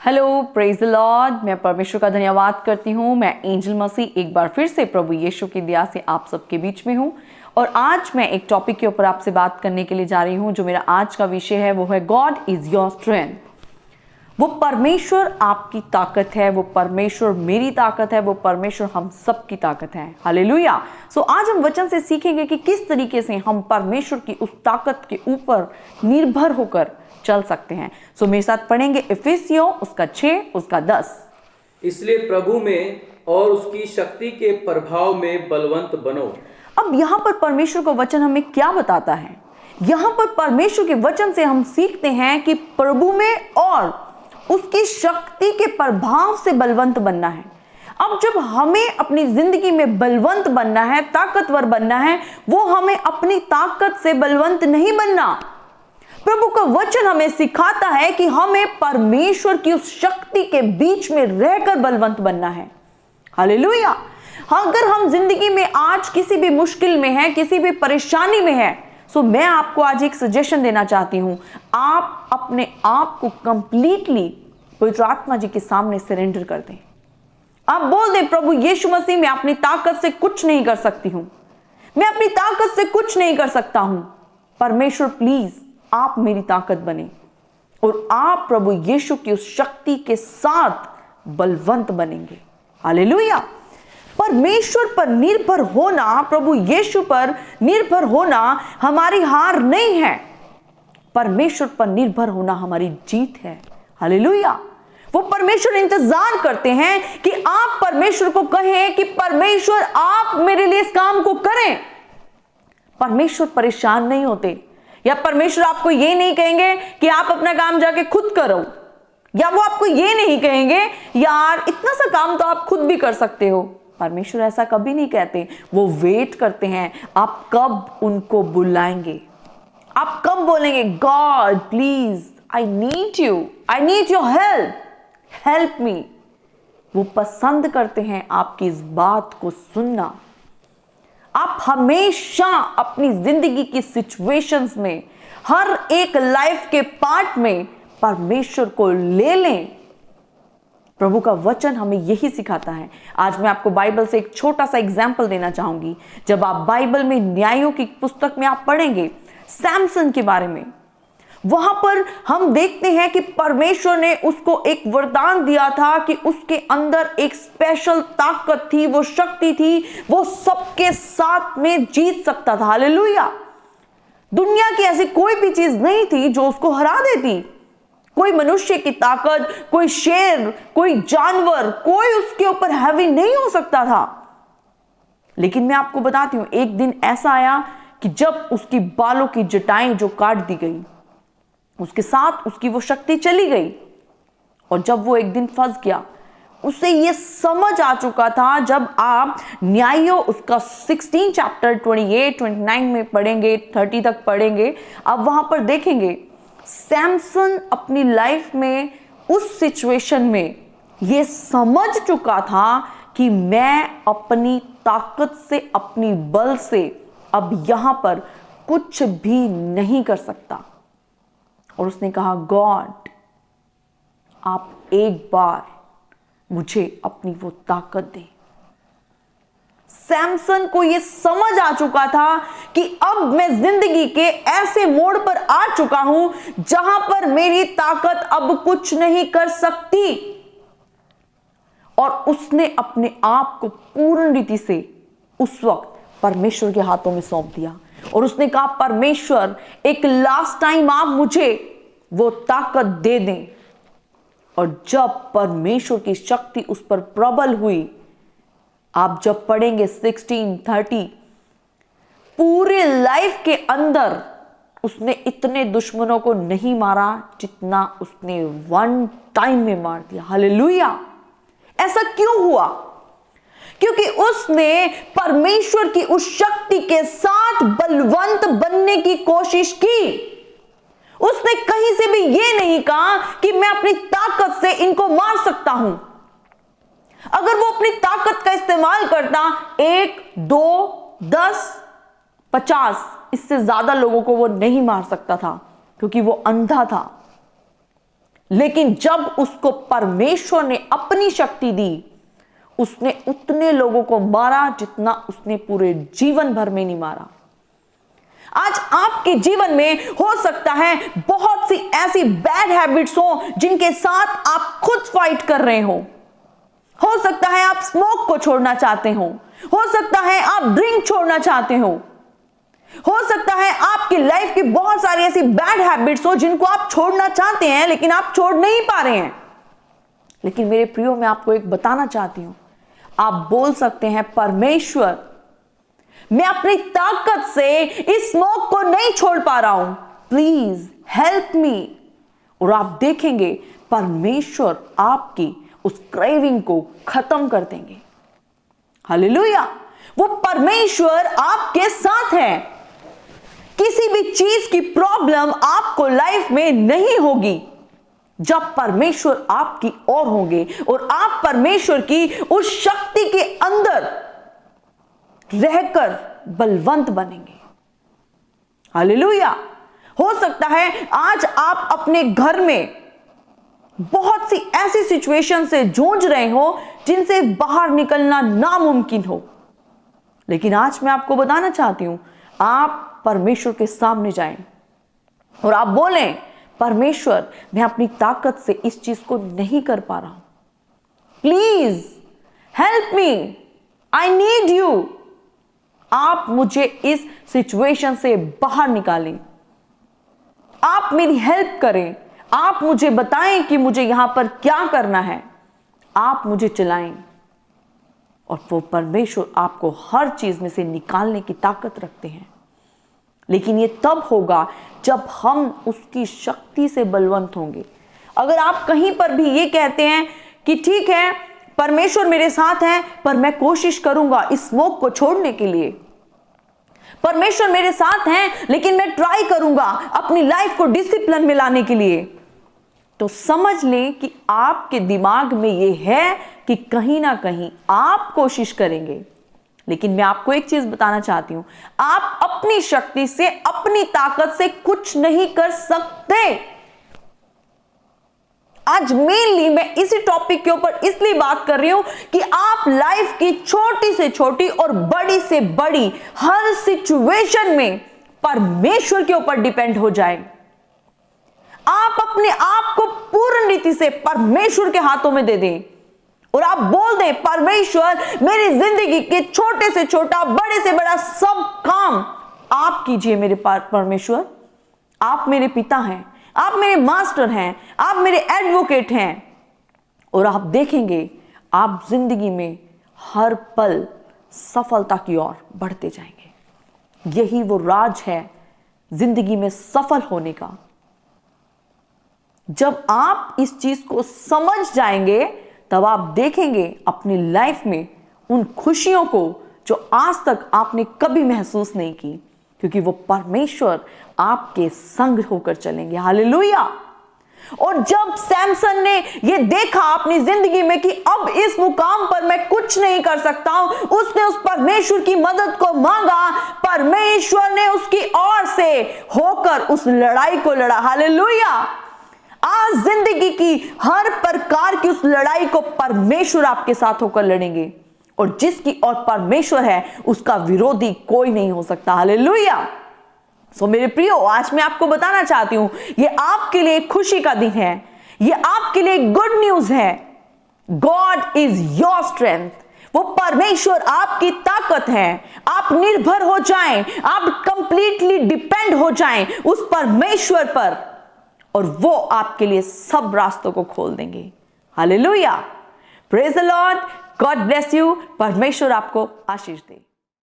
Hello, praise the Lord. मैं परमेश्वर का धन्यवाद करती हूँ। मैं एंजल मसीह एक बार फिर से प्रभु यीशु की दया से आप सबके बीच में हूँ और आज मैं एक टॉपिक के ऊपर आपसे बात करने के लिए जा रही हूँ। जो मेरा आज का विषय है वो है गॉड इज योर स्ट्रेंथ। वो परमेश्वर आपकी ताकत है, वो परमेश्वर मेरी ताकत है, वो परमेश्वर हम सबकी ताकत है। हालेलुया। सो आज हम वचन से सीखेंगे कि किस तरीके से हम परमेश्वर की उस ताकत के ऊपर निर्भर होकर चल सकते हैं। सो मेरे साथ पढ़ेंगे इफिसियों उसका 6 उसका 10। इसलिए प्रभु में और उसकी शक्ति के प्रभाव में बलवंत बनो। अब यहाँ पर परमेश्वर का वचन हमें क्या बताता है? यहाँ पर परमेश्वर के वचन से हम सीखते हैं कि प्रभु में और उसकी शक्ति के प्रभाव से बलवंत बनना है। अब जब हमें अपनी जिंदगी में बलवंत बनना है, ताकतवर बनना है, वो हमें अपनी ताकत से बलवंत नहीं बनना। प्रभु का वचन हमें सिखाता है कि हमें परमेश्वर की उस शक्ति के बीच में रहकर बलवंत बनना है। हालेलुया। अगर हम जिंदगी में आज किसी भी मुश्किल में हैं, किसी भी परेशानी में हैं, सो मैं आपको आज एक सजेशन देना चाहती हूं। आप अपने आप को कंप्लीटली पवित्र आत्मा जी के सामने सरेंडर कर दें। आप बोल दें, प्रभु यीशु मसीह, मैं अपनी ताकत से कुछ नहीं कर सकती हूं, मैं अपनी ताकत से कुछ नहीं कर सकता हूं। परमेश्वर प्लीज आप मेरी ताकत बने और आप प्रभु यीशु की उस शक्ति के साथ बलवंत बनेंगे। हालेलुया। परमेश्वर पर निर्भर होना, प्रभु यीशु पर निर्भर होना हमारी हार नहीं है। परमेश्वर पर निर्भर होना हमारी जीत है। हालेलुया। वो परमेश्वर इंतजार करते हैं कि आप परमेश्वर को कहें कि परमेश्वर आप मेरे लिए इस काम को करें। परमेश्वर परेशान नहीं होते, या परमेश्वर आपको ये नहीं कहेंगे कि आप अपना काम जाके खुद करो, या वो आपको ये नहीं कहेंगे यार इतना सा काम तो आप खुद भी कर सकते हो। परमेश्वर ऐसा कभी नहीं कहते। वो वेट करते हैं आप कब उनको बुलाएंगे, आप कब बोलेंगे God please I need you, I need your help, help me. वो पसंद करते हैं आपकी इस बात को सुनना। आप हमेशा अपनी जिंदगी की सिचुएशंस में, हर एक लाइफ के पार्ट में परमेश्वर को ले लें। प्रभु का वचन हमें यही सिखाता है। आज मैं आपको बाइबल से एक छोटा सा एग्जाम्पल देना चाहूंगी। जब आप बाइबल में न्यायों की पुस्तक में आप पढ़ेंगे सैमसन के बारे में, वहां पर हम देखते हैं कि परमेश्वर ने उसको एक वरदान दिया था कि उसके अंदर एक स्पेशल ताकत थी, वो शक्ति थी, वो सबके साथ में जीत सकता था। हालेलुया। दुनिया की ऐसी कोई भी चीज नहीं थी जो उसको हरा देती। कोई मनुष्य की ताकत, कोई शेर, कोई जानवर, कोई उसके ऊपर हैवी नहीं हो सकता था। लेकिन मैं आपको बताती हूं, एक दिन ऐसा आया कि जब उसकी बालों की जटाएं जो काट दी गई, उसके साथ उसकी वो शक्ति चली गई। और जब वो एक दिन फंस गया, उसे ये समझ आ चुका था। जब आप न्यायों उसका 16 चैप्टर 28, 29 में पढ़ेंगे, 30 तक पढ़ेंगे, अब वहां पर देखेंगे सैमसन अपनी लाइफ में उस सिचुएशन में ये समझ चुका था कि मैं अपनी ताकत से, अपनी बल से अब यहां पर कुछ भी नहीं कर सकता। और उसने कहा गॉड आप एक बार मुझे अपनी वो ताकत दें। सैमसन को यह समझ आ चुका था कि अब मैं जिंदगी के ऐसे मोड़ पर आ चुका हूं जहां पर मेरी ताकत अब कुछ नहीं कर सकती। और उसने अपने आप को पूर्ण रीति से उस वक्त परमेश्वर के हाथों में सौंप दिया और उसने कहा परमेश्वर एक लास्ट टाइम आप मुझे वो ताकत दे दें। और जब परमेश्वर की शक्ति उस पर प्रबल हुई, आप जब पढ़ेंगे 16, 30, पूरे लाइफ के अंदर उसने इतने दुश्मनों को नहीं मारा जितना उसने वन टाइम में मार दिया। हालेलुया। ऐसा क्यों हुआ? क्योंकि उसने परमेश्वर की उस शक्ति के साथ बलवंत बनने की कोशिश की। उसने कहीं से भी यह नहीं कहा कि मैं अपनी ताकत से इनको मार सकता हूं। अगर वो अपनी ताकत का इस्तेमाल करता, 1, 2, 10, 50, इससे ज्यादा लोगों को वो नहीं मार सकता था, क्योंकि वो अंधा था। लेकिन जब उसको परमेश्वर ने अपनी शक्ति दी, उसने उतने लोगों को मारा जितना उसने पूरे जीवन भर में नहीं मारा। आज आपके जीवन में हो सकता है बहुत सी ऐसी बैड हैबिट्स हो जिनके साथ आप खुद फाइट कर रहे हो सकता है आप स्मोक को छोड़ना चाहते हो सकता है आप ड्रिंक छोड़ना चाहते हो सकता है आपकी लाइफ की बहुत सारी ऐसी बैड हैबिट्स हो जिनको आप छोड़ना चाहते हैं लेकिन आप छोड़ नहीं पा रहे हैं। लेकिन मेरे प्रियो, मैं आपको एक बताना चाहती हूं, आप बोल सकते हैं परमेश्वर, मैं अपनी ताकत से इस स्मोक को नहीं छोड़ पा रहा हूं, प्लीज हेल्प मी। और आप देखेंगे परमेश्वर आपकी उस क्रेविंग को खत्म कर देंगे। हालेलुया। वो परमेश्वर आपके साथ है। किसी भी चीज की प्रॉब्लम आपको लाइफ में नहीं होगी जब परमेश्वर आपकी ओर होंगे और आप परमेश्वर की उस शक्ति के अंदर रहकर बलवंत बनेंगे। हालेलुया। हो सकता है आज आप अपने घर में बहुत सी ऐसी सिचुएशन से जूझ रहे हो जिनसे बाहर निकलना नामुमकिन हो, लेकिन आज मैं आपको बताना चाहती हूं, आप परमेश्वर के सामने जाएं और आप बोलें, परमेश्वर, मैं अपनी ताकत से इस चीज को नहीं कर पा रहा हूं, please help me, I need you. आप मुझे इस सिचुएशन से बाहर निकालें, आप मेरी हेल्प करें, आप मुझे बताएं कि मुझे यहां पर क्या करना है, आप मुझे चलाएं। और वो परमेश्वर आपको हर चीज में से निकालने की ताकत रखते हैं। लेकिन ये तब होगा जब हम उसकी शक्ति से बलवंत होंगे। अगर आप कहीं पर भी ये कहते हैं कि ठीक है परमेश्वर मेरे साथ है पर मैं कोशिश करूंगा इस स्मोक को छोड़ने के लिए, परमेश्वर मेरे साथ हैं लेकिन मैं ट्राई करूंगा अपनी लाइफ को डिसिप्लिन में लाने के लिए, तो समझ लें कि आपके दिमाग में यह है कि कहीं ना कहीं आप कोशिश करेंगे। लेकिन मैं आपको एक चीज बताना चाहती हूं, आप अपनी शक्ति से, अपनी ताकत से कुछ नहीं कर सकते। आज मेनली मैं इसी टॉपिक के ऊपर इसलिए बात कर रही हूं कि आप लाइफ की छोटी से छोटी और बड़ी से बड़ी हर सिचुएशन में परमेश्वर के ऊपर डिपेंड हो जाएं। आप अपने आप को पूर्ण रीति से परमेश्वर के हाथों में दे दें और आप बोल दें, परमेश्वर मेरी जिंदगी के छोटे से छोटा, बड़े से बड़ा सब काम आप कीजिए। मेरे परमेश्वर, आप मेरे पिता हैं, आप मेरे मास्टर हैं, आप मेरे एडवोकेट हैं। और आप देखेंगे आप जिंदगी में हर पल सफलता की ओर बढ़ते जाएंगे। यही वो राज है जिंदगी में सफल होने का। जब आप इस चीज को समझ जाएंगे तब आप देखेंगे अपनी लाइफ में उन खुशियों को जो आज तक आपने कभी महसूस नहीं की, क्योंकि वो परमेश्वर आपके संग होकर चलेंगे। हालेलुया। और जब सैमसन ने ये देखा अपनी जिंदगी में कि अब इस मुकाम पर मैं कुछ नहीं कर सकता हूं, उसने उस परमेश्वर की मदद को मांगा। परमेश्वर ने उसकी ओर से होकर उस लड़ाई को लड़ा। हालेलुया। आज जिंदगी की हर प्रकार की उस लड़ाई को परमेश्वर आपके साथ होकर लड़ेंगे और जिसकी ओर परमेश्वर है उसका विरोधी कोई नहीं हो सकता। हालेलुया। सो मेरे प्रियो, आज मैं आपको बताना चाहती हूं, ये आपके लिए खुशी का दिन है, ये आपके लिए गुड न्यूज है। God is your strength. वो परमेश्वर आपकी ताकत है। आप निर्भर हो जाएं, आप कंप्लीटली डिपेंड हो जाएं उस परमेश्वर पर और वो आपके लिए सब रास्तों को खोल देंगे। Hallelujah. Praise the Lord. God bless you. परमेश्वर आपको आशीष दे।